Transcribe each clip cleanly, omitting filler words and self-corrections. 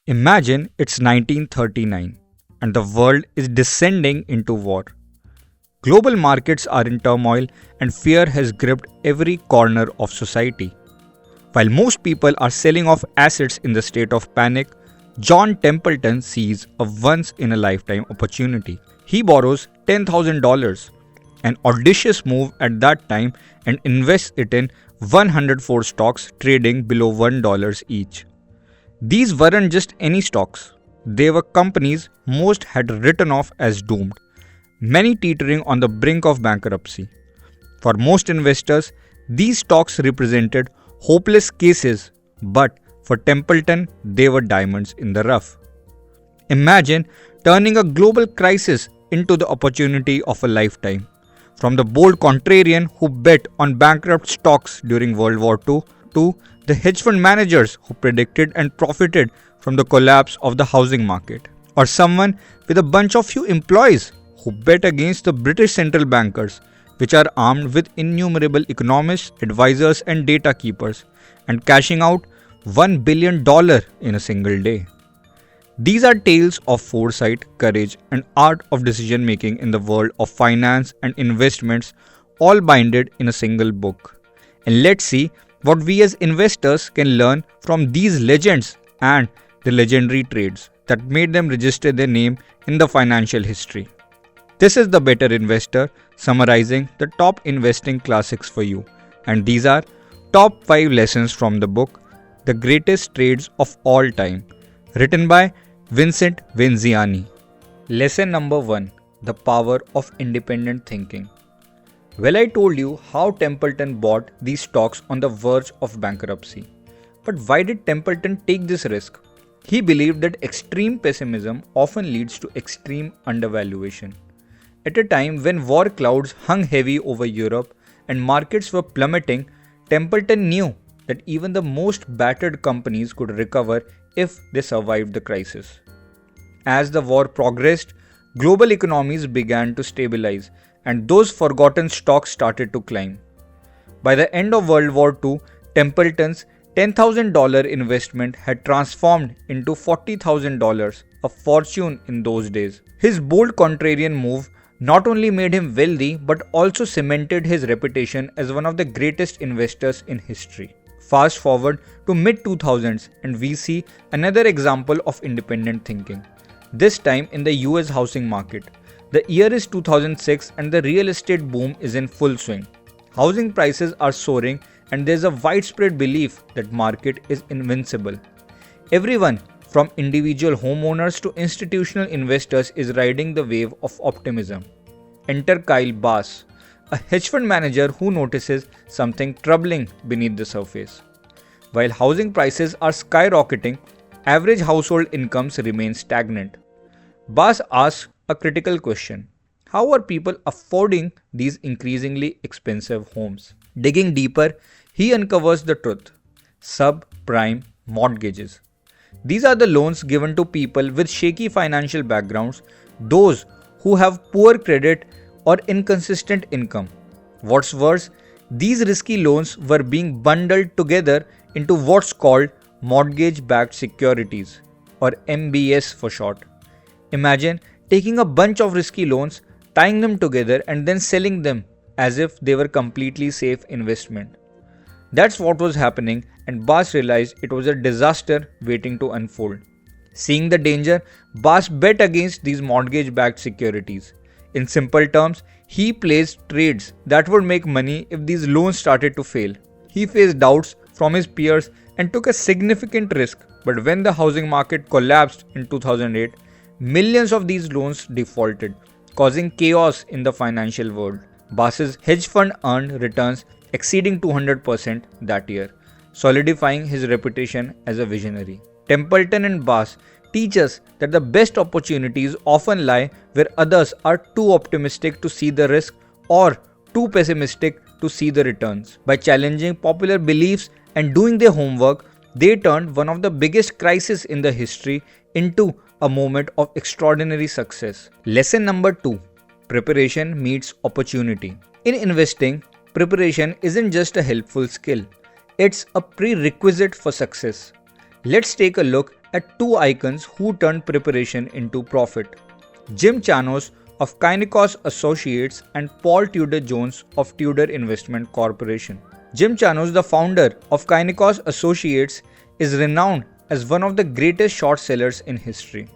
Imagine it's 1939 and the world is descending into war. Global markets are in turmoil and fear has gripped every corner of society. While most people are selling off assets in the state of panic, John Templeton sees a once in a lifetime opportunity. He borrows $10,000, an audacious move at that time, and invests it in 104 stocks trading below $1 each. These weren't just any stocks, they were companies most had written off as doomed, many teetering on the brink of bankruptcy. For most investors, these stocks represented hopeless cases, but for Templeton, they were diamonds in the rough. Imagine turning a global crisis into the opportunity of a lifetime. From the bold contrarian who bet on bankrupt stocks during World War II to the hedge fund managers who predicted and profited from the collapse of the housing market, or someone with a bunch of few employees who bet against the British central bankers, which are armed with innumerable economists, advisors, and data keepers, and cashing out $1 billion in a single day. These are tales of foresight, courage, and art of decision making in the world of finance and investments, all binded in a single book. And let's see what we as investors can learn from these legends and the legendary trades that made them register their name in the financial history. This is the Better Investor summarizing the top investing classics for you, and these are top 5 lessons from the book The Greatest Trades of All Time, written by Vincent Veneziani. Lesson number 1: The Power of Independent Thinking. Well, I told you how Templeton bought these stocks on the verge of bankruptcy. But why did Templeton take this risk? He believed that extreme pessimism often leads to extreme undervaluation. At a time when war clouds hung heavy over Europe and markets were plummeting, Templeton knew that even the most battered companies could recover if they survived the crisis. As the war progressed, global economies began to stabilize, and those forgotten stocks started to climb. By the end of World War II, Templeton's $10,000 investment had transformed into $40,000, a fortune in those days. His bold contrarian move not only made him wealthy but also cemented his reputation as one of the greatest investors in history. Fast forward to mid-2000s and we see another example of independent thinking, this time in the US housing market. The year is 2006 and the real estate boom is in full swing. Housing prices are soaring and there's a widespread belief that market is invincible. Everyone from individual homeowners to institutional investors is riding the wave of optimism. Enter Kyle Bass, a hedge fund manager who notices something troubling beneath the surface. While housing prices are skyrocketing, average household incomes remain stagnant. Bass asks a critical question: how are people affording these increasingly expensive homes? Digging deeper, he uncovers the truth: subprime mortgages. These are the loans given to people with shaky financial backgrounds, those who have poor credit or inconsistent income. What's worse, these risky loans were being bundled together into what's called mortgage-backed securities, or MBS for short. Imagine taking a bunch of risky loans, tying them together and then selling them as if they were completely safe investment. That's what was happening, and Bass realized it was a disaster waiting to unfold. Seeing the danger, Bass bet against these mortgage-backed securities. In simple terms, he placed trades that would make money if these loans started to fail. He faced doubts from his peers and took a significant risk, but when the housing market collapsed in 2008, millions of these loans defaulted, causing chaos in the financial world. Bass's hedge fund earned returns exceeding 200% that year, solidifying his reputation as a visionary. Templeton and Bass teach us that the best opportunities often lie where others are too optimistic to see the risk or too pessimistic to see the returns. By challenging popular beliefs and doing their homework, they turned one of the biggest crises in the history into a moment of extraordinary success. Lesson number 2: Preparation meets opportunity. In investing, preparation isn't just a helpful skill, it's a prerequisite for success. Let's take a look at two icons who turned preparation into profit: Jim Chanos of Kynikos Associates and Paul Tudor Jones of Tudor Investment Corporation. Jim Chanos, the founder of Kynikos Associates, is renowned as one of the greatest short sellers in history.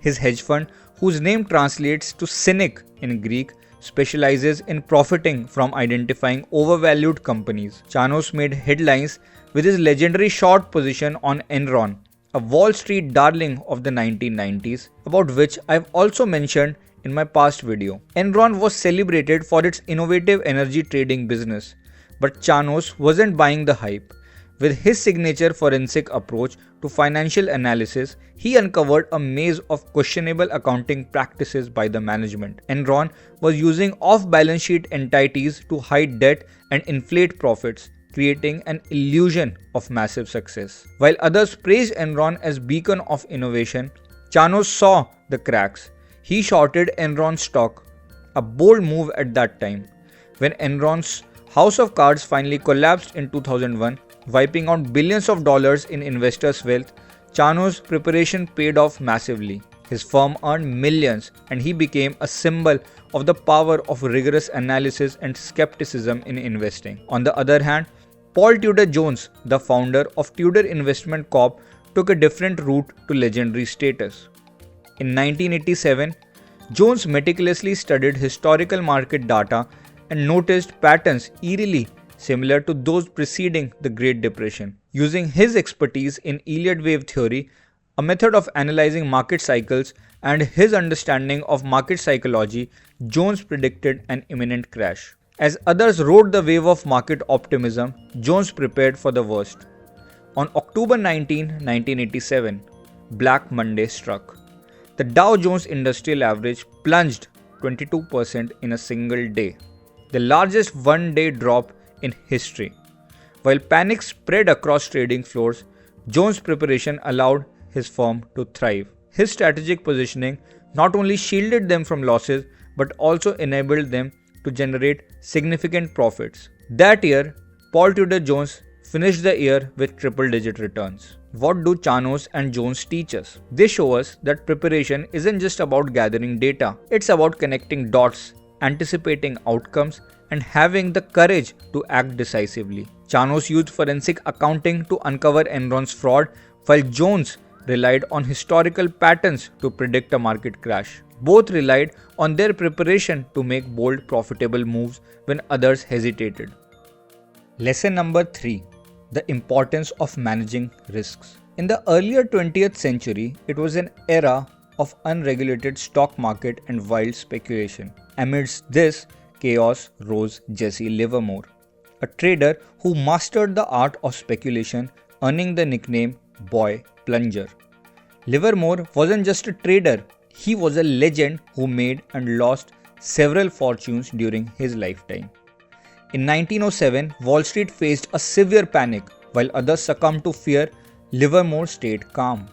His hedge fund, whose name translates to cynic in Greek, specializes in profiting from identifying overvalued companies. Chanos made headlines with his legendary short position on Enron, a Wall Street darling of the 1990s, about which I've also mentioned in my past video. Enron was celebrated for its innovative energy trading business, but Chanos wasn't buying the hype. With his signature forensic approach to financial analysis, he uncovered a maze of questionable accounting practices by the management. Enron was using off-balance sheet entities to hide debt and inflate profits, creating an illusion of massive success. While others praised Enron as beacon of innovation, Chanos saw the cracks. He shorted Enron stock, a bold move at that time. When Enron's house of cards finally collapsed in 2001, wiping out billions of dollars in investors' wealth, Chanos' preparation paid off massively. His firm earned millions, and he became a symbol of the power of rigorous analysis and skepticism in investing. On the other hand, Paul Tudor Jones, the founder of Tudor Investment Corp, took a different route to legendary status. In 1987, Jones meticulously studied historical market data and noticed patterns eerily similar to those preceding the Great Depression. Using his expertise in Elliott wave theory, a method of analyzing market cycles, and his understanding of market psychology, Jones predicted an imminent crash. As others rode the wave of market optimism, Jones prepared for the worst. On October 19, 1987, Black Monday struck. The Dow Jones Industrial Average plunged 22% in a single day, the largest one-day drop in history. While panic spread across trading floors, Jones' preparation allowed his firm to thrive. His strategic positioning not only shielded them from losses but also enabled them to generate significant profits. That year, Paul Tudor Jones finished the year with triple-digit returns. What do Chanos and Jones teach us? They show us that preparation isn't just about gathering data. It's about connecting dots, anticipating outcomes, and having the courage to act decisively. Chanos used forensic accounting to uncover Enron's fraud, while Jones relied on historical patterns to predict a market crash. Both relied on their preparation to make bold, profitable moves when others hesitated. Lesson number 3. The importance of managing risks. In the earlier 20th century, it was an era of unregulated stock market and wild speculation. Amidst this chaos rose Jesse Livermore, a trader who mastered the art of speculation, earning the nickname Boy Plunger. Livermore wasn't just a trader, he was a legend who made and lost several fortunes during his lifetime. In 1907, Wall Street faced a severe panic. While others succumbed to fear, Livermore stayed calm.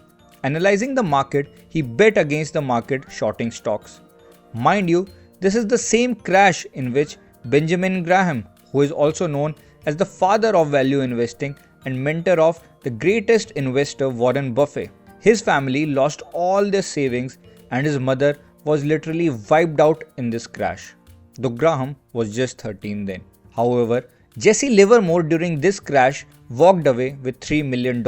Analyzing the market, he bet against the market, shorting stocks. Mind you, this is the same crash in which Benjamin Graham, who is also known as the father of value investing and mentor of the greatest investor Warren Buffett, his family lost all their savings and his mother was literally wiped out in this crash, though Graham was just 13 then. However, Jesse Livermore during this crash walked away with $3 million,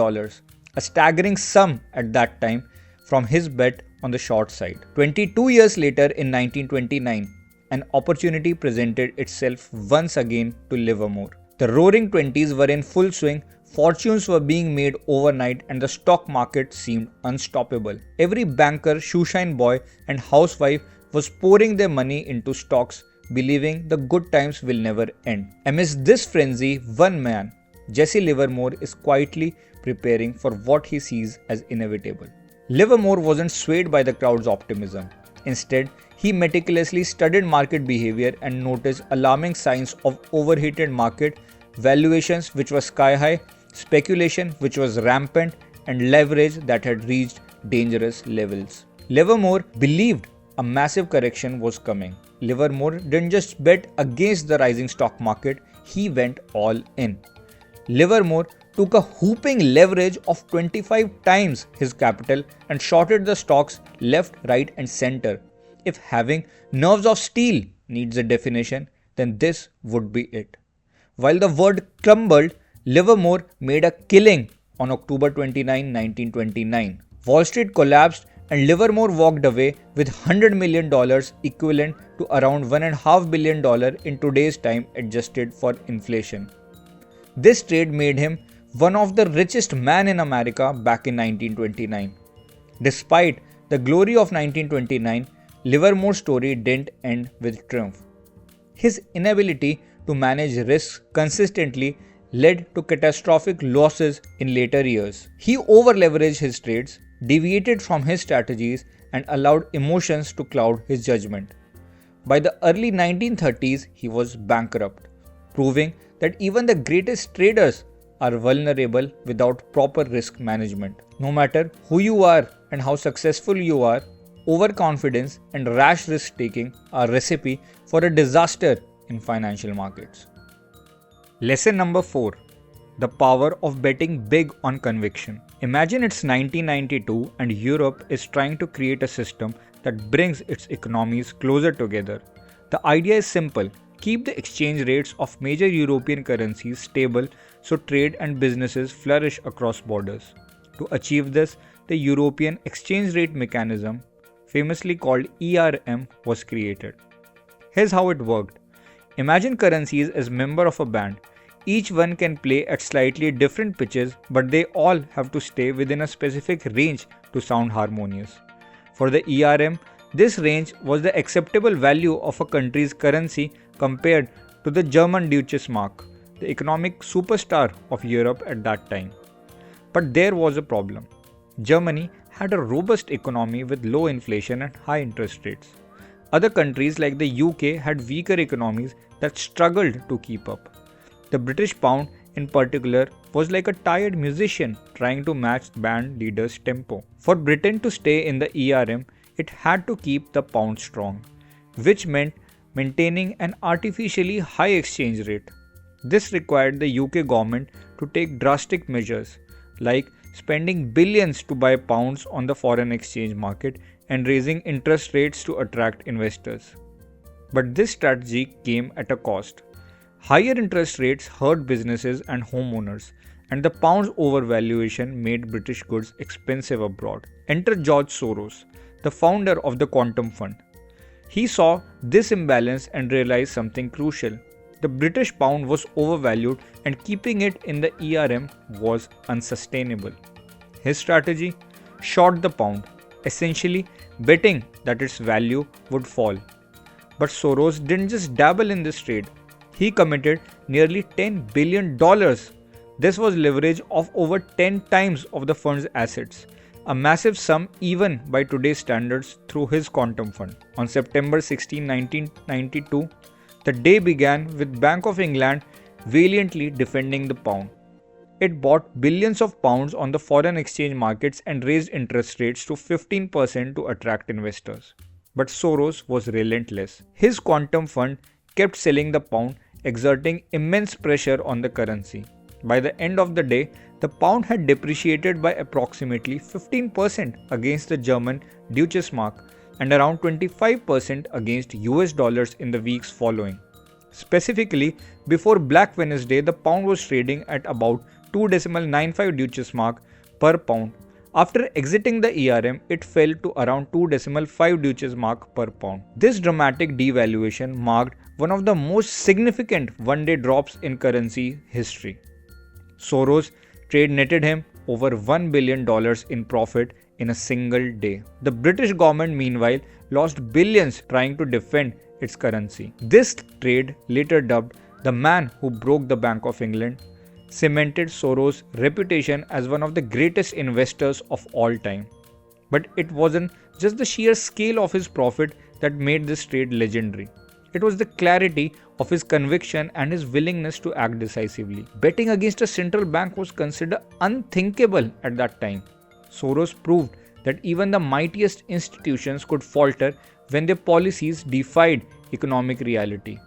a staggering sum at that time from his bet on the short side. 22 years later in 1929, an opportunity presented itself once again to Livermore. The roaring 20s were in full swing, fortunes were being made overnight and the stock market seemed unstoppable. Every banker, shoeshine boy and housewife was pouring their money into stocks, believing the good times will never end. Amidst this frenzy, one man, Jesse Livermore, is quietly preparing for what he sees as inevitable. Livermore wasn't swayed by the crowd's optimism. Instead, he meticulously studied market behavior and noticed alarming signs of overheated market, valuations which were sky high, speculation which was rampant, and leverage that had reached dangerous levels. Livermore believed a massive correction was coming. Livermore didn't just bet against the rising stock market, he went all in. Livermore took a whooping leverage of 25 times his capital and shorted the stocks left, right, and center. If having nerves of steel needs a definition, then this would be it. While the world crumbled, Livermore made a killing on October 29, 1929. Wall Street collapsed and Livermore walked away with $100 million equivalent to around $1.5 billion in today's time adjusted for inflation. This trade made him one of the richest men in America back in 1929. Despite the glory of 1929, Livermore's story didn't end with triumph. His inability to manage risks consistently led to catastrophic losses in later years. He over-leveraged his trades, deviated from his strategies, and allowed emotions to cloud his judgment. By the early 1930s, he was bankrupt, proving that even the greatest traders are vulnerable without proper risk management. No matter who you are and how successful you are, overconfidence and rash risk-taking are a recipe for a disaster in financial markets. Lesson number 4. The power of betting big on conviction. Imagine it's 1992 and Europe is trying to create a system that brings its economies closer together. The idea is simple. Keep the exchange rates of major European currencies stable so trade and businesses flourish across borders. To achieve this, the European Exchange Rate Mechanism, famously called ERM, was created. Here's how it worked. Imagine currencies as members of a band. Each one can play at slightly different pitches, but they all have to stay within a specific range to sound harmonious. For the ERM, this range was the acceptable value of a country's currency compared to the German Deutschmark, the economic superstar of Europe at that time. But there was a problem. Germany had a robust economy with low inflation and high interest rates. Other countries like the UK had weaker economies that struggled to keep up. The British pound, in particular, was like a tired musician trying to match the band leader's tempo. For Britain to stay in the ERM, it had to keep the pound strong, which meant maintaining an artificially high exchange rate. This required the UK government to take drastic measures, like spending billions to buy pounds on the foreign exchange market and raising interest rates to attract investors. But this strategy came at a cost. Higher interest rates hurt businesses and homeowners, and the pound's overvaluation made British goods expensive abroad. Enter George Soros, the founder of the Quantum Fund. He saw this imbalance and realized something crucial. The British pound was overvalued and keeping it in the ERM was unsustainable. His strategy? Short the pound, essentially betting that its value would fall. But Soros didn't just dabble in this trade. He committed nearly $10 billion. This was leverage of over 10 times of the fund's assets, a massive sum even by today's standards through his quantum fund. On September 16, 1992, the day began with Bank of England valiantly defending the pound. It bought billions of pounds on the foreign exchange markets and raised interest rates to 15% to attract investors. But Soros was relentless. His quantum fund kept selling the pound, exerting immense pressure on the currency. By the end of the day, the pound had depreciated by approximately 15% against the German Deutschmark and around 25% against US dollars in the weeks following. Specifically, before Black Wednesday, the pound was trading at about 2.95 Deutschmark per pound. After exiting the ERM, it fell to around 2.5 Deutschmark per pound. This dramatic devaluation marked one of the most significant one-day drops in currency history. Soros' trade netted him over $1 billion in profit in a single day. The British government, meanwhile, lost billions trying to defend its currency. This trade, later dubbed the man who broke the Bank of England, cemented Soros' reputation as one of the greatest investors of all time. But it wasn't just the sheer scale of his profit that made this trade legendary. It was the clarity of his conviction and his willingness to act decisively. Betting against a central bank was considered unthinkable at that time. Soros proved that even the mightiest institutions could falter when their policies defied economic reality.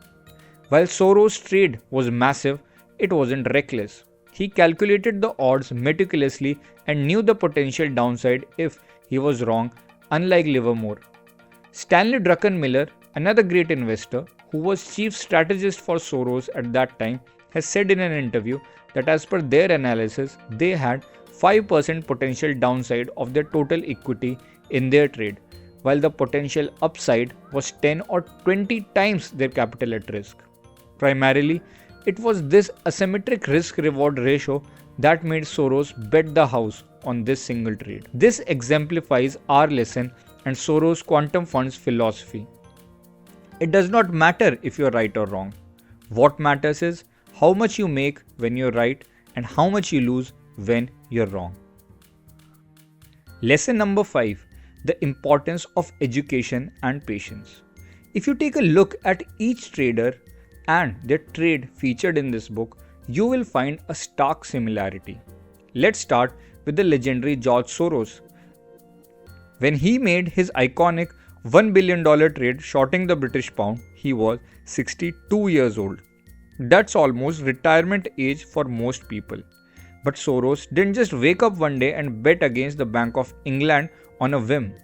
While Soros' trade was massive, it wasn't reckless. He calculated the odds meticulously and knew the potential downside if he was wrong, unlike Livermore. Stanley Druckenmiller, another great investor who was chief strategist for Soros at that time, has said in an interview that as per their analysis, they had 5% potential downside of their total equity in their trade, while the potential upside was 10 or 20 times their capital at risk. Primarily, it was this asymmetric risk-reward ratio that made Soros bet the house on this single trade. This exemplifies our lesson and Soros quantum funds philosophy. It does not matter if you're right or wrong. What matters is how much you make when you're right and how much you lose when you're wrong. Lesson number 5. The importance of education and patience. If you take a look at each trader and their trade featured in this book, you will find a stark similarity. Let's start with the legendary George Soros. When he made his iconic $1 billion trade shorting the British pound, he was 62 years old. That's almost retirement age for most people. But Soros didn't just wake up one day and bet against the Bank of England on a whim.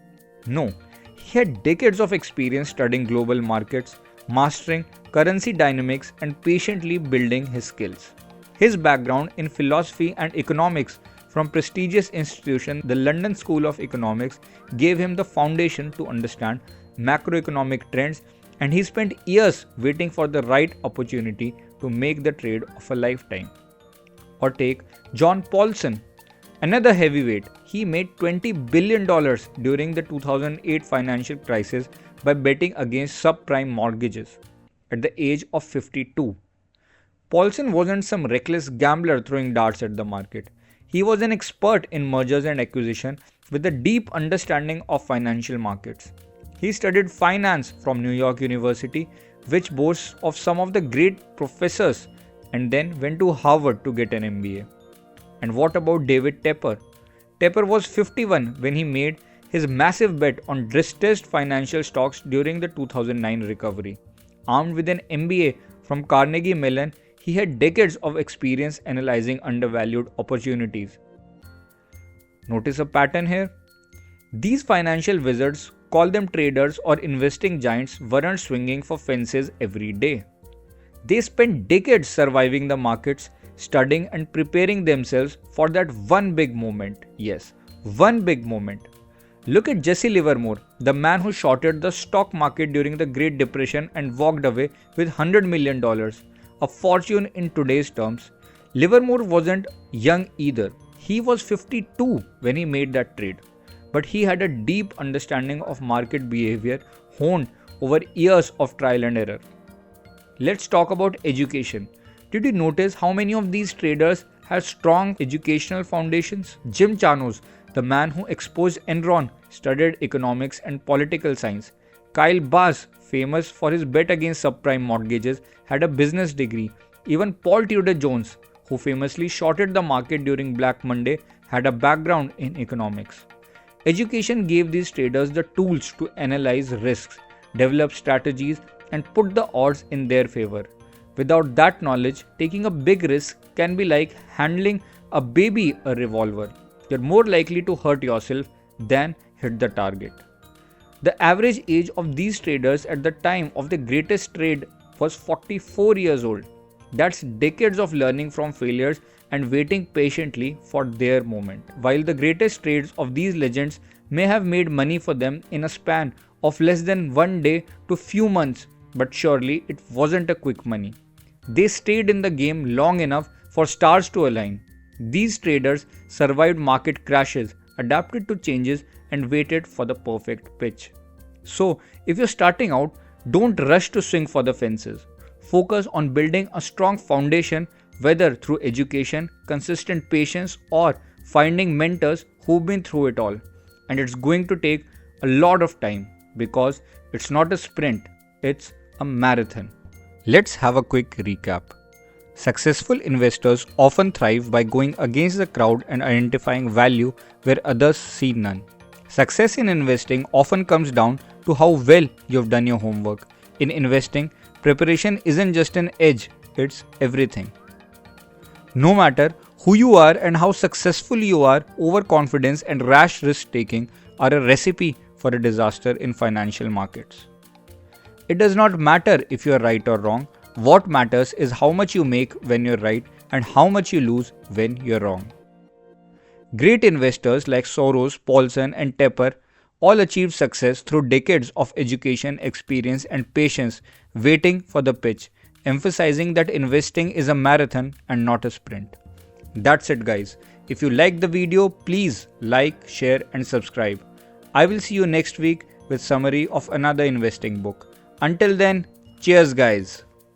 No, he had decades of experience studying global markets, mastering currency dynamics, and patiently building his skills. His background in philosophy and economics from prestigious institution, the London School of Economics, gave him the foundation to understand macroeconomic trends, and he spent years waiting for the right opportunity to make the trade of a lifetime. Or take John Paulson, another heavyweight. He made $20 billion during the 2008 financial crisis by betting against subprime mortgages at the age of 52. Paulson wasn't some reckless gambler throwing darts at the market. He was an expert in mergers and acquisition with a deep understanding of financial markets. He studied finance from New York University, which boasts of some of the great professors, and then went to Harvard to get an MBA. And what about David Tepper? Tepper was 51 when he made his massive bet on distressed financial stocks during the 2009 recovery. Armed with an MBA from Carnegie Mellon, he had decades of experience analyzing undervalued opportunities. Notice a pattern here? These financial wizards, call them traders or investing giants, weren't swinging for fences every day. They spent decades surviving the markets, studying and preparing themselves for that one big moment. Yes, one big moment. Look at Jesse Livermore, the man who shorted the stock market during the Great Depression and walked away with $100 million, a fortune in today's terms. Livermore wasn't young either. He was 52 when he made that trade. But he had a deep understanding of market behavior honed over years of trial and error. Let's talk about education. Did you notice how many of these traders had strong educational foundations? Jim Chanos, the man who exposed Enron, studied economics and political science. Kyle Bass, famous for his bet against subprime mortgages, had a business degree. Even Paul Tudor Jones, who famously shorted the market during Black Monday, had a background in economics. Education gave these traders the tools to analyze risks, develop strategies, and put the odds in their favor. Without that knowledge, taking a big risk can be like handling a baby a revolver. You're more likely to hurt yourself than hit the target. The average age of these traders at the time of the greatest trade was 44 years old. That's decades of learning from failures and waiting patiently for their moment. While the greatest trades of these legends may have made money for them in a span of less than one day to few months, but surely it wasn't a quick money. They stayed in the game long enough for stars to align. These traders survived market crashes, adapted to changes, and waited for the perfect pitch. So, if you're starting out, don't rush to swing for the fences. Focus on building a strong foundation, whether through education, consistent patience, or finding mentors who've been through it all. And it's going to take a lot of time because it's not a sprint, it's a marathon. Let's have a quick recap. Successful investors often thrive by going against the crowd and identifying value where others see none. Success in investing often comes down to how well you've done your homework. In investing, preparation isn't just an edge, it's everything. No matter Who you are and how successful you are, overconfidence and rash risk taking are a recipe for a disaster in financial markets. It does not matter if you are right or wrong. What matters is how much you make when you're right and how much you lose when you're wrong. Great investors like Soros, Paulson, and Tepper all achieved success through decades of education, experience, and patience waiting for the pitch, emphasizing that investing is a marathon and not a sprint. That's it, guys. If you liked the video, please like, share, and subscribe. I will see you next week with summary of another investing book. Until then, cheers, guys.